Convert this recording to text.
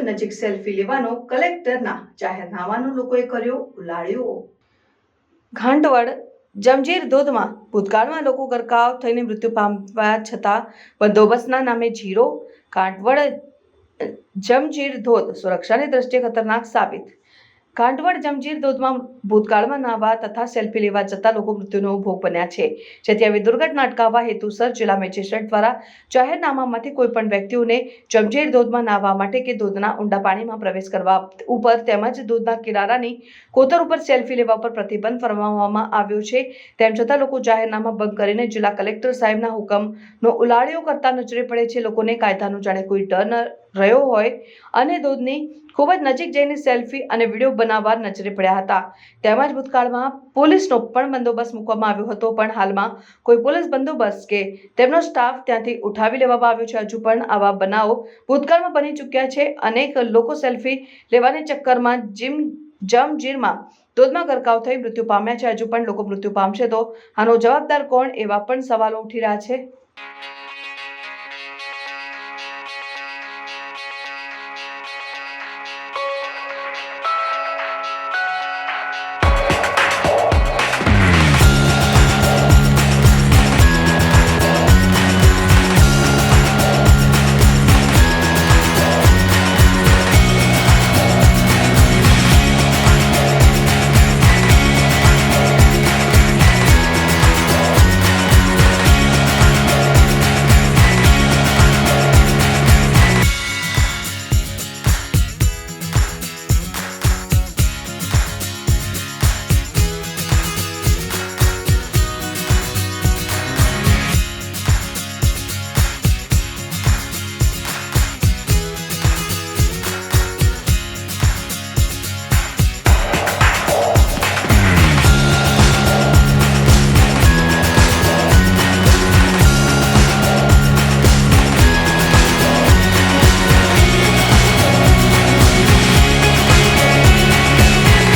નજીક સેલ્ફી લેવાનો કલેક્ટરના જાહેરનામાનો લોકોએ કર્યો ઉલાળ્યો। ઘાંટવડ જમજીર ધોધમાં ભૂતકાળમાં લોકો ગરકાવ થઈને મૃત્યુ પામ્યા છતાં બંદોબસ્તના નામે ઝીરો। ઘાંટવડ જમજીર ધોધ સુરક્ષાની દ્રષ્ટિએ ખતરનાક સાબિત। ઘાંટવડ જમજીર ધોધમાં ભૂતકાળમાં નાહવા તથા સેલ્ફી લેવા જતા લોકો મૃત્યુનો ભોગ બન્યા છે, જેથી આવી દુર્ઘટના અટકાવવા હેતુસર જિલ્લા મેજિસ્ટ્રેટ દ્વારા જાહેરનામામાંથી કોઈપણ વ્યક્તિઓને જમજીર ધોધમાં નાહવા માટે કે ધોધના ઊંડા પાણીમાં પ્રવેશ કરવા ઉપર તેમજ ધોધના કિનારાની કોતર ઉપર સેલ્ફી લેવા પર પ્રતિબંધ ફરમાવવામાં આવ્યો છે। તેમ છતાં લોકો જાહેરનામા ભંગ કરીને જિલ્લા કલેક્ટર સાહેબના હુકમનો ઉલાળ્યો કરતા નજરે પડે છે। લોકોને કાયદાનો જાણે કોઈ ડર ન રહ્યો હોય અને ધોધની ખૂબ જ નજીક જઈને સેલ્ફી અને વિડીયો બનાવવા નજરે પડ્યા હતા। તેમજ ભૂતકાળમાં પોલીસનો પણ બંદોબસ્ત મૂકવામાં આવ્યો હતો, પણ હાલમાં કોઈ પોલીસ બંદોબસ્ત કે તેમનો સ્ટાફ ત્યાંથી ઉઠાવી લેવામાં આવ્યો છે। હજુ પણ આવા બનાવો ભૂતકાળમાં બની ચૂક્યા છે। અનેક લોકો સેલ્ફી લેવાના ચક્કરમાં જમજીરમાં ધોધમાં ગરકાવ થઈ મૃત્યુ પામ્યા છે। હજુ પણ લોકો મૃત્યુ પામશે તો આનો જવાબદાર કોણ, એવા પણ સવાલો ઉઠી રહ્યા છે।